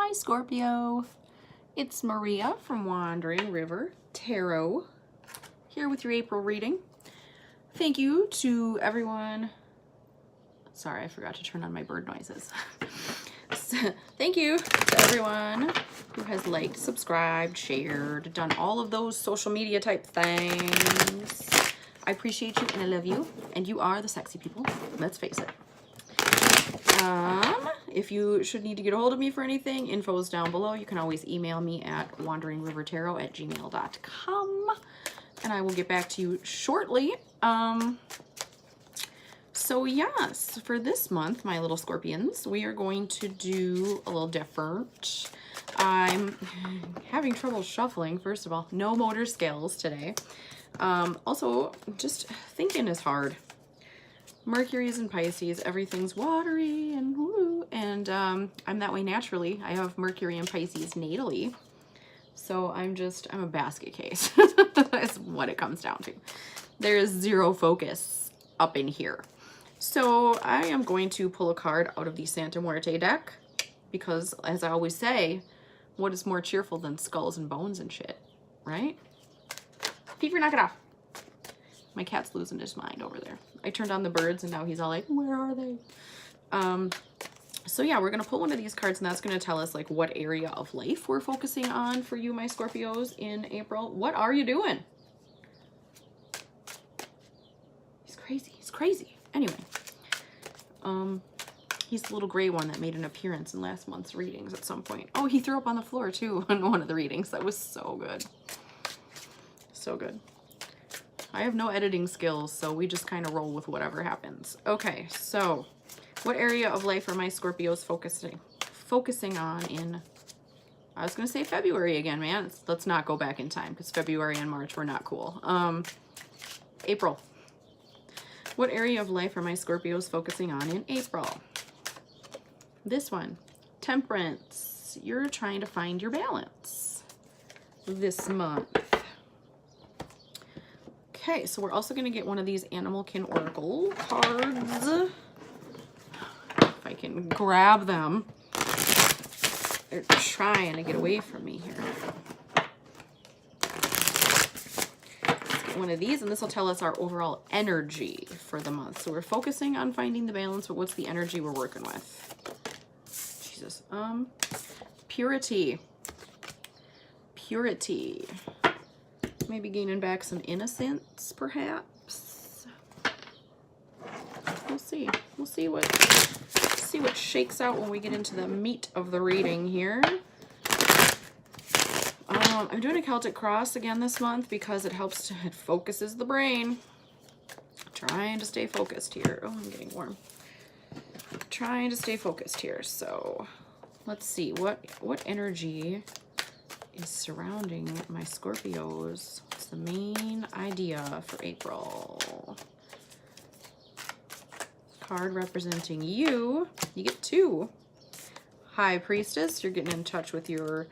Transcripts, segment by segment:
Hi Scorpio, it's Maria from Wandering River Tarot here with your April reading. Thank you to everyone. Sorry, I forgot to turn on my bird noises. Thank you to everyone who has liked, subscribed, shared, done all of those social media type things. I appreciate you and I love you, and you are the sexy people, let's face it. If you should need to get a hold of me for anything, info is down below. You can always email me at wanderingrivertarot@gmail.com and I will get back to you shortly. So yes, for this month, my little scorpions, we are going to do a little different. I'm having trouble shuffling, first of all. No motor skills today. Also, just thinking is hard. Mercury's in Pisces, everything's watery and woo, and I'm that way naturally. I have Mercury in Pisces natally, so I'm a basket case. That's what it comes down to. There is zero focus up in here. So I am going to pull a card out of the Santa Muerte deck because, as I always say, what is more cheerful than skulls and bones and shit, right? Fever, knock it off. My cat's losing his mind over there. I turned on the birds and now he's all like, where are they? So yeah, we're going to pull one of these cards and that's going to tell us like what area of life we're focusing on for you, my Scorpios, in April. What are you doing? He's crazy. He's crazy. Anyway, he's the little gray one that made an appearance in last month's readings at some point. Oh, he threw up on the floor too in one of the readings. That was so good. So good. I have no editing skills, so we just kind of roll with whatever happens. Okay, so what area of life are my Scorpios focusing on in, I was going to say February again, man. Let's not go back in time because February and March were not cool. April. What area of life are my Scorpios focusing on in April? This one, Temperance. You're trying to find your balance this month. Okay, so we're also going to get one of these Animalkin Oracle cards. If I can grab them. They're trying to get away from me here. Let's get one of these, and this will tell us our overall energy for the month. So we're focusing on finding the balance, but what's the energy we're working with? Jesus. Purity. Purity. Maybe gaining back some innocence, perhaps. We'll see. We'll see what shakes out when we get into the meat of the reading here. I'm doing a Celtic Cross again this month because it focuses the brain. Trying to stay focused here. Oh, I'm getting warm. Trying to stay focused here. So let's see what energy is surrounding my Scorpios. What's the main idea for April? Card representing you. You get two. High Priestess. You're getting in touch with your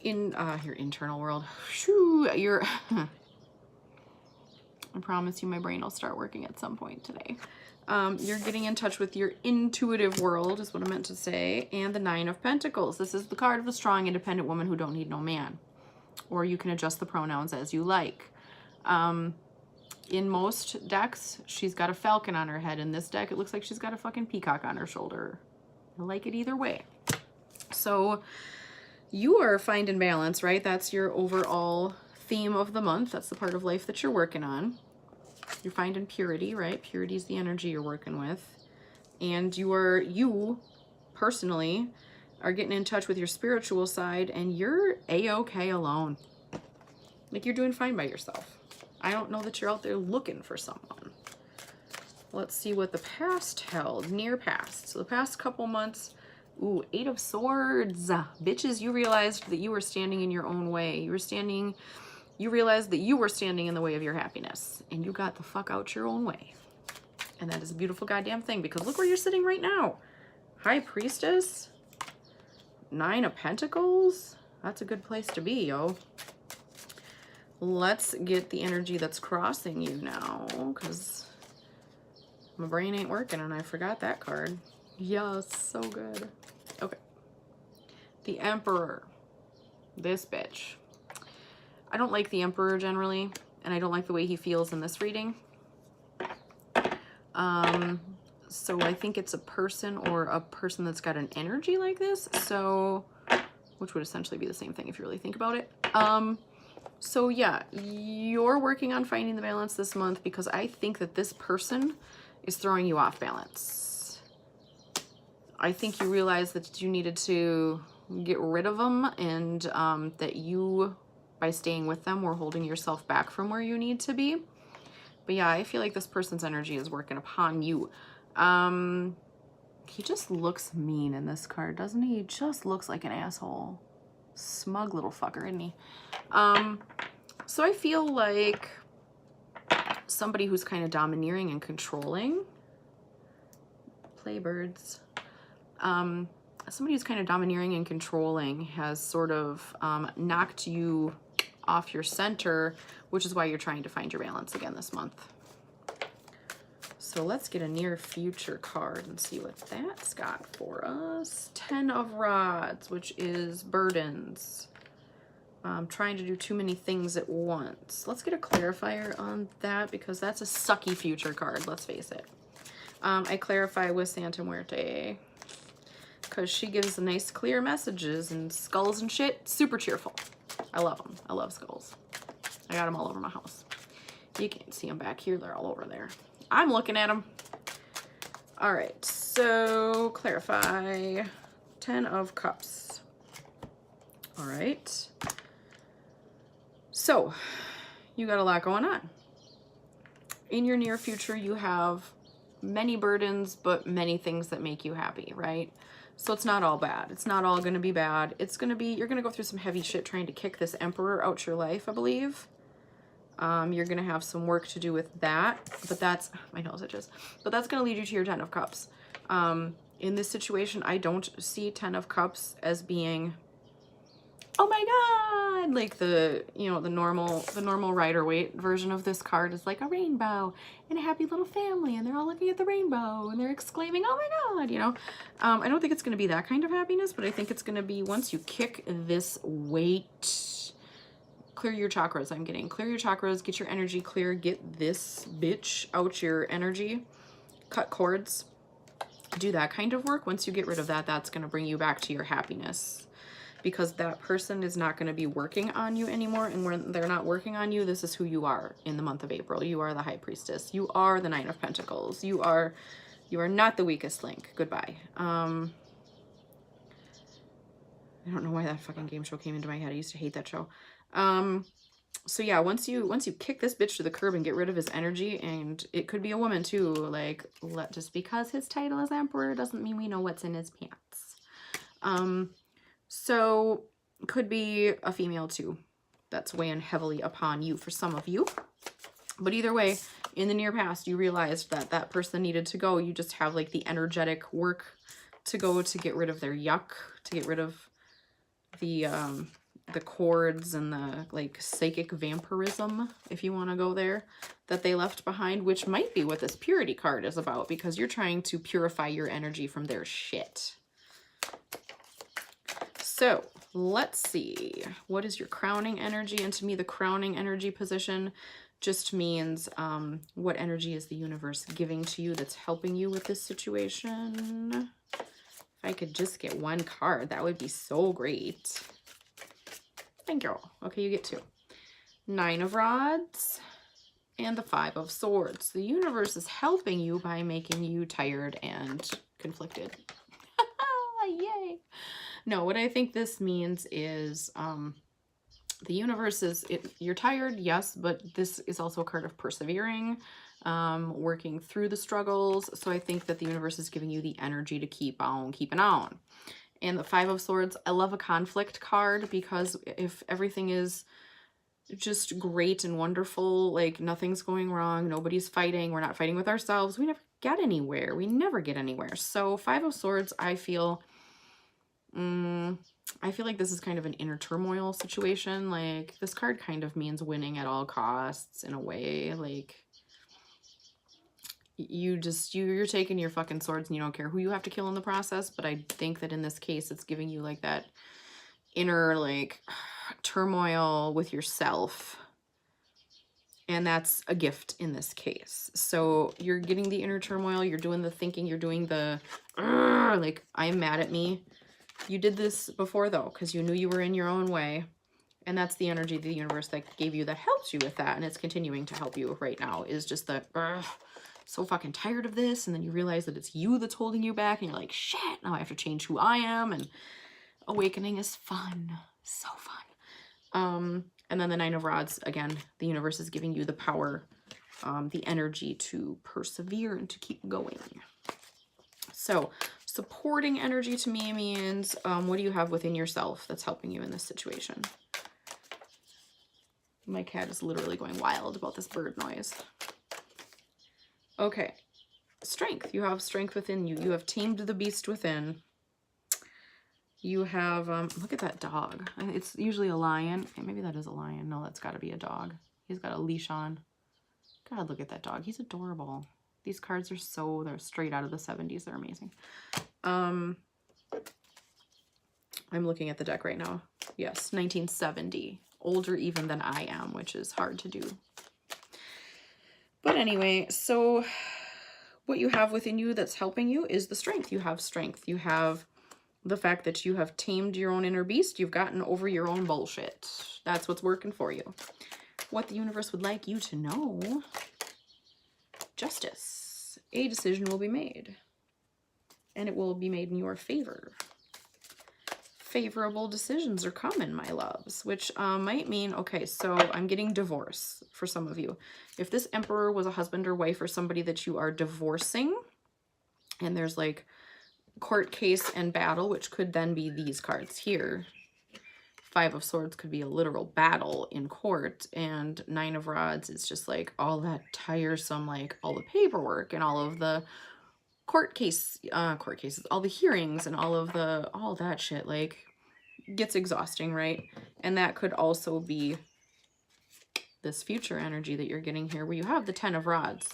internal world. Shoo, I promise you my brain will start working at some point today. You're getting in touch with your intuitive world is what I meant to say. And the Nine of Pentacles. This is the card of a strong, independent woman who don't need no man. Or you can adjust the pronouns as you like. In most decks, she's got a falcon on her head. In this deck, it looks like she's got a fucking peacock on her shoulder. I like it either way. So you are finding balance, right? That's your overall theme of the month. That's the part of life that you're working on. You're finding purity, right? Purity is the energy you're working with. And you personally are getting in touch with your spiritual side, and you're a-okay alone. Like, you're doing fine by yourself. I don't know that you're out there looking for someone. Let's see what the past held. Near past. So the past couple months, ooh, Eight of Swords. Bitches, you realized that you were standing in your own way. You realized that you were standing in the way of your happiness, and you got the fuck out your own way. And that is a beautiful goddamn thing, because look where you're sitting right now. High Priestess, Nine of Pentacles. That's a good place to be, yo. Let's get the energy that's crossing you now, because my brain ain't working and I forgot that card. Yes, so good. Okay. The Emperor. This bitch. I don't like the Emperor generally, and I don't like the way he feels in this reading. So I think it's a person or a person that's got an energy like this. So, which would essentially be the same thing if you really think about it. So yeah, you're working on finding the balance this month because I think that this person is throwing you off balance. I think you realized that you needed to get rid of them, and that you, by staying with them, were holding yourself back from where you need to be. But yeah, I feel like this person's energy is working upon you. He just looks mean in this card, doesn't he? He just looks like an asshole. Smug little fucker, isn't he? So I feel like somebody who's kind of domineering and controlling. Playbirds. Somebody who's kind of domineering and controlling has sort of knocked you off your center, which is why you're trying to find your balance again this month. So let's get a near future card and see what that's got for us. 10 of Rods, which is burdens. Trying to do too many things at once. Let's get a clarifier on that because that's a sucky future card, let's face it. I clarify with Santa Muerte because she gives nice clear messages, and skulls and shit, super cheerful. I love them. I love skulls. I got them all over my house. You can't see them back here. They're all over there. I'm looking at them. All right, so clarify. 10 of Cups. All right. So you got a lot going on. In your near future, you have many burdens, but many things that make you happy, right? So it's not all bad. It's not all going to be bad. It's going to be, you're going to go through some heavy shit trying to kick this Emperor out your life, I believe. You're going to have some work to do with that, but that's, my nose itches, but that's going to lead you to your 10 of Cups. In this situation, I don't see 10 of Cups as being, oh my God, like the, you know, the normal Rider-Waite version of this card is like a rainbow and a happy little family, and they're all looking at the rainbow and they're exclaiming, oh my God, you know. I don't think it's going to be that kind of happiness, but I think it's going to be once you kick this weight, clear your chakras. I'm getting clear your chakras, get your energy clear, get this bitch out your energy, cut cords, do that kind of work. Once you get rid of that, that's going to bring you back to your happiness. Because that person is not going to be working on you anymore. And when they're not working on you, this is who you are in the month of April. You are the High Priestess. You are the 9 of Pentacles. You are not the weakest link. Goodbye. I don't know why that fucking game show came into my head. I used to hate that show. So yeah, once you kick this bitch to the curb and get rid of his energy, and it could be a woman too, like, just because his title is Emperor doesn't mean we know what's in his pants. So could be a female too that's weighing heavily upon you for some of you. But either way, in the near past, you realized that that person needed to go. You just have like the energetic work to go to get rid of their yuck, to get rid of the cords and the like psychic vampirism, if you want to go there, that they left behind, which might be what this purity card is about, because you're trying to purify your energy from their shit. So let's see, what is your crowning energy? And to me, the crowning energy position just means what energy is the universe giving to you that's helping you with this situation. If I could just get one card, that would be so great. Thank you. Okay, you get 2. 9 of Rods and the 5 of Swords. The universe is helping you by making you tired and conflicted. Yay. No, what I think this means is the universe is, you're tired, yes, but this is also a card of persevering, working through the struggles. So I think that the universe is giving you the energy to keep on keeping on. And the 5 of Swords, I love a conflict card, because if everything is just great and wonderful, like nothing's going wrong, nobody's fighting, we're not fighting with ourselves, we never get anywhere. We never get anywhere. So 5 of Swords, I feel like this is kind of an inner turmoil situation. Like, this card kind of means winning at all costs in a way. Like, you're taking your fucking swords and you don't care who you have to kill in the process. But I think that in this case, it's giving you like that inner like turmoil with yourself. And that's a gift in this case. So you're getting the inner turmoil, you're doing the thinking, you're doing the, like, I'm mad at me. You did this before though, because you knew you were in your own way. And that's the energy of the universe that gave you, that helps you with that. And it's continuing to help you right now, is just the, so fucking tired of this. And then you realize that it's you that's holding you back. And you're like, shit, now I have to change who I am. And awakening is fun. So fun. And then the Nine of Rods, again, the universe is giving you the power, the energy to persevere and to keep going. So supporting energy to me means, what do you have within yourself that's helping you in this situation? My cat is literally going wild about this bird noise. Okay. Strength. You have strength within you. You have tamed the beast within. You have, look at that dog. It's usually a lion. Maybe that is a lion. No, that's got to be a dog. He's got a leash on. God, look at that dog. He's adorable. These cards are so, they're straight out of the 70s. They're amazing. I'm looking at the deck right now. Yes, 1970. Older even than I am, which is hard to do. But anyway, so what you have within you that's helping you is the strength. You have strength. You have the fact that you have tamed your own inner beast. You've gotten over your own bullshit. That's what's working for you. What the universe would like you to know. Justice. A decision will be made. And it will be made in your favor. Favorable decisions are coming, my loves. Which might mean, okay, so I'm getting divorce for some of you. If this Emperor was a husband or wife or somebody that you are divorcing, and there's like court case and battle, which could then be these cards here. Five of Swords could be a literal battle in court, and Nine of Rods is just like all that tiresome, like all the paperwork and all of the court cases, all the hearings and all that shit, like, gets exhausting, right? And that could also be this future energy that you're getting here, where you have the Ten of Rods.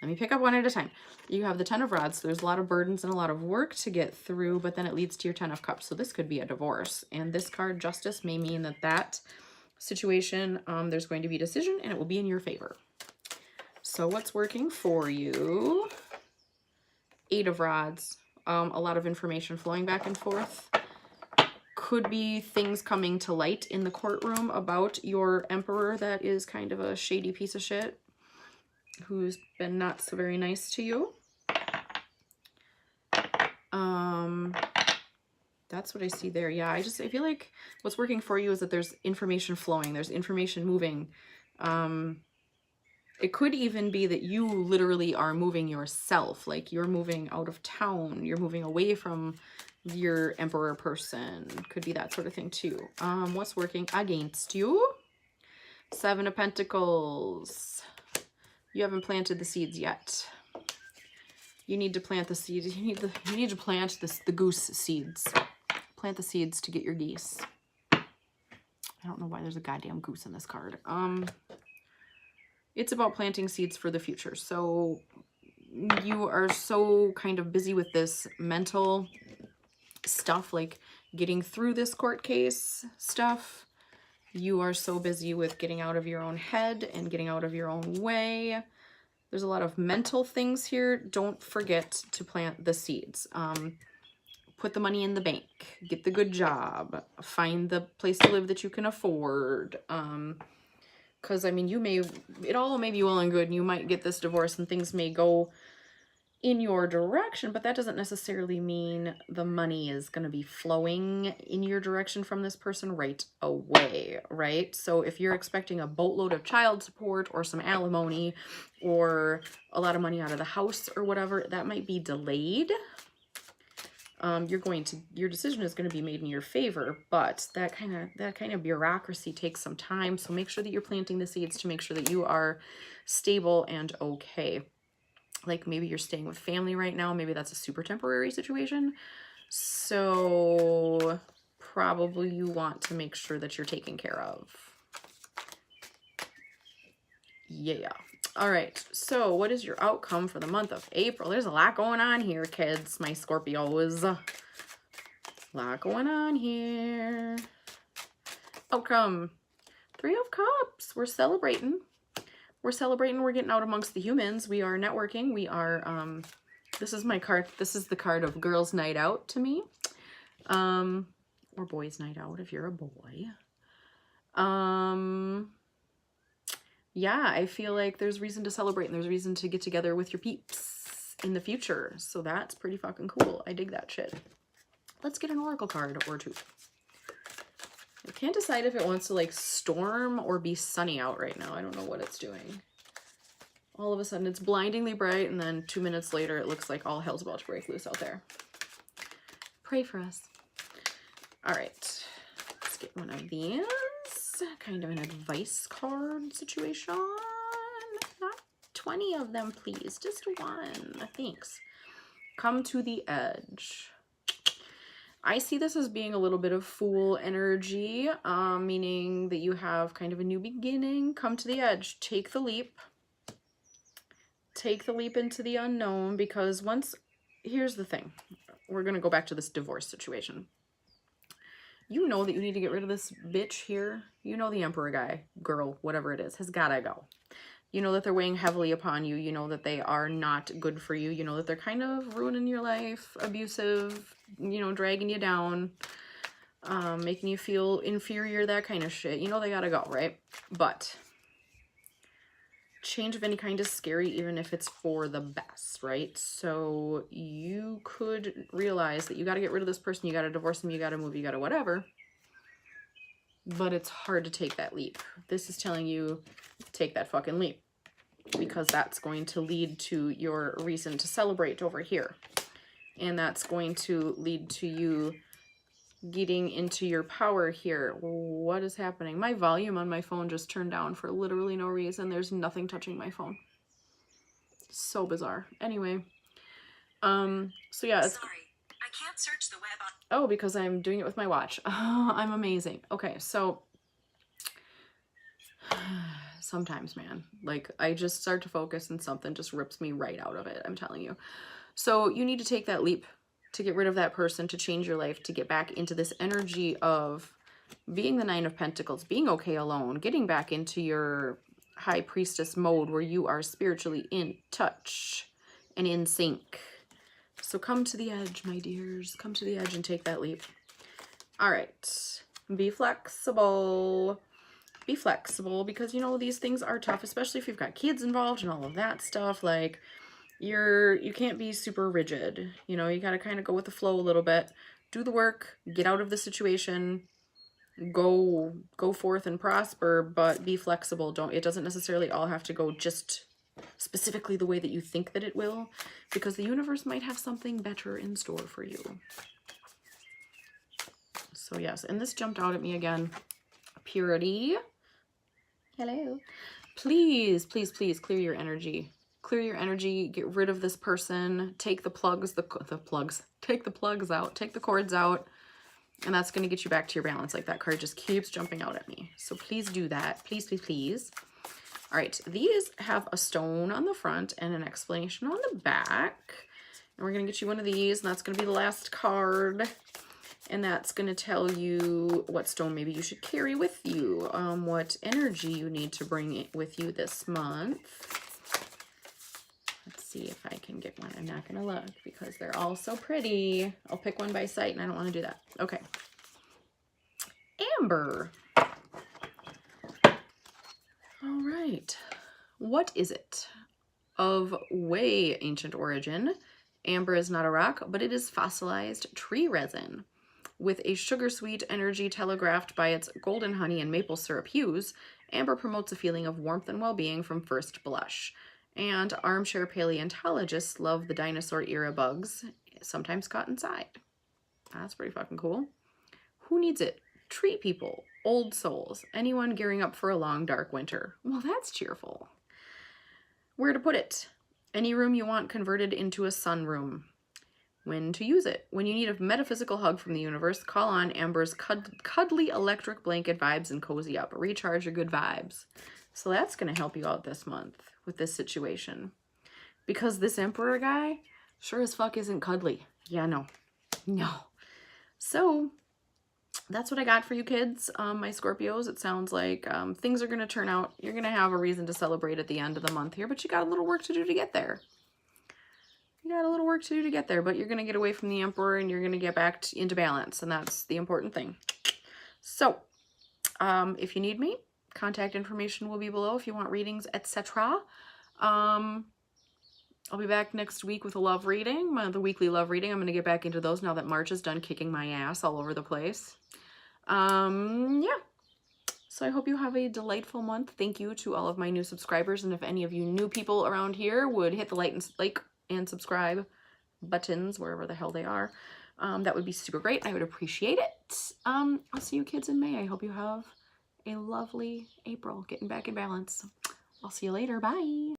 Let me pick up one at a time. You have the Ten of Rods. So there's a lot of burdens and a lot of work to get through, but then it leads to your Ten of Cups. So this could be a divorce. And this card, Justice, may mean that that situation, there's going to be a decision and it will be in your favor. So what's working for you? Eight of Rods. A lot of information flowing back and forth. Could be things coming to light in the courtroom about your Emperor that is kind of a shady piece of shit, who's been not so very nice to you. That's what I see there. Yeah, I feel like what's working for you is that there's information flowing, there's information moving. It could even be that you literally are moving yourself, like you're moving out of town, you're moving away from your Emperor person. Could be that sort of thing too. What's working against you? Seven of Pentacles. You haven't planted the seeds yet. You need to plant the seeds. You need to plant the goose seeds. Plant the seeds to get your geese. I don't know why there's a goddamn goose in this card. It's about planting seeds for the future. So you are so kind of busy with this mental stuff, like getting through this court case stuff. You are so busy with getting out of your own head and getting out of your own way. There's a lot of mental things here. Don't forget to plant the seeds. Put the money in the bank. Get the good job. Find the place to live that you can afford. Because, I mean, it all may be well and good, and you might get this divorce and things may go in your direction, but that doesn't necessarily mean the money is going to be flowing in your direction from this person right away, right? So if you're expecting a boatload of child support or some alimony or a lot of money out of the house or whatever, that might be delayed. Your decision is going to be made in your favor, but that kind of bureaucracy takes some time. So make sure that you're planting the seeds to make sure that you are stable and okay. Like maybe you're staying with family right now. Maybe that's a super temporary situation. So probably you want to make sure that you're taken care of. Yeah. All right, so what is your outcome for the month of April? There's a lot going on here, kids, my Scorpios. A lot going on here. Outcome. 3 of Cups. We're celebrating. We're celebrating. We're getting out amongst the humans. We are networking. We are, this is my card. This is the card of girls' night out to me. Or boys' night out if you're a boy. Yeah, I feel like there's reason to celebrate and there's reason to get together with your peeps in the future. So that's pretty fucking cool. I dig that shit. Let's get an oracle card or two. I can't decide if it wants to like storm or be sunny out right now. I don't know what it's doing. All of a sudden it's blindingly bright and then 2 minutes later it looks like all hell's about to break loose out there. Pray for us. All right, let's get one of these. Kind of an advice card situation. Not 20 of them, please. Just one. Thanks. Come to the edge. I see this as being a little bit of fool energy, meaning that you have kind of a new beginning. Come to the edge. Take the leap. Take the leap into the unknown, because here's the thing. We're going to go back to this divorce situation. You know that you need to get rid of this bitch here. You know the emperor guy, girl, whatever it is, has gotta go. You know that they're weighing heavily upon you. You know that they are not good for you. You know that they're kind of ruining your life, abusive, you know, dragging you down, making you feel inferior, that kind of shit. You know they gotta go, right? But change of any kind is scary, even if it's for the best, right? So you could realize that you got to get rid of this person, you got to divorce them, you got to move, you got to whatever, but it's hard to take that leap. This is telling you take that fucking leap, because that's going to lead to your reason to celebrate over here, and that's going to lead to you getting into your power here. What is happening? My volume on my phone just turned down for literally no reason. There's nothing touching my phone. So bizarre. Anyway, so yeah, sorry, I can't search the web on... Oh, because I'm doing it with my watch. Oh, I'm amazing. Okay, so sometimes, man, like I just start to focus and something just rips me right out of it. I'm telling you. So you need to take that leap to get rid of that person, to change your life, to get back into this energy of being the 9 of Pentacles, being okay alone, getting back into your high priestess mode where you are spiritually in touch and in sync. So come to the edge, my dears. Come to the edge and take that leap. All right. Be flexible. Be flexible, because, you know, these things are tough, especially if you've got kids involved and all of that stuff. Like, you can't be super rigid, you know, you got to kind of go with the flow a little bit, do the work, get out of the situation, go forth and prosper, but be flexible. It doesn't necessarily all have to go just specifically the way that you think that it will, because the universe might have something better in store for you. So yes, and this jumped out at me again. Purity. Hello. Please, please, please clear your energy. Clear your energy, get rid of this person, take the plugs, take the plugs out, take the cords out, and that's going to get you back to your balance. Like, that card just keeps jumping out at me. So please do that. Please, please, please. All right, these have a stone on the front and an explanation on the back. And we're going to get you one of these, and that's going to be the last card. And that's going to tell you what stone maybe you should carry with you, what energy you need to bring with you this month. Let's see if I can get one. I'm not going to look because they're all so pretty. I'll pick one by sight, and I don't want to do that. Okay. Amber. All right. What is it? Of way ancient origin, amber is not a rock, but it is fossilized tree resin. With a sugar-sweet energy telegraphed by its golden honey and maple syrup hues, amber promotes a feeling of warmth and well-being from first blush. And armchair paleontologists love the dinosaur-era bugs, sometimes caught inside. That's pretty fucking cool. Who needs it? Tree people, old souls, anyone gearing up for a long, dark winter. Well, that's cheerful. Where to put it? Any room you want converted into a sunroom. When to use it? When you need a metaphysical hug from the universe, call on Amber's cuddly electric blanket vibes and cozy up. Recharge your good vibes. So that's going to help you out this month with this situation. Because this Emperor guy sure as fuck isn't cuddly. Yeah, no. No. So that's what I got for you kids, my Scorpios. It sounds like things are going to turn out. You're going to have a reason to celebrate at the end of the month here, but you got a little work to do to get there. You got a little work to do to get there, but you're going to get away from the Emperor and you're going to get back into balance, and that's the important thing. So, if you need me, contact information will be below if you want readings, etc. I'll be back next week with a love reading, the weekly love reading. I'm going to get back into those now that March is done kicking my ass all over the place. Yeah. So I hope you have a delightful month. Thank you to all of my new subscribers, and if any of you new people around here would hit the like and subscribe buttons wherever the hell they are, that would be super great. I would appreciate it. I'll see you kids in May. I hope you have a lovely April, getting back in balance. I'll see you later. Bye.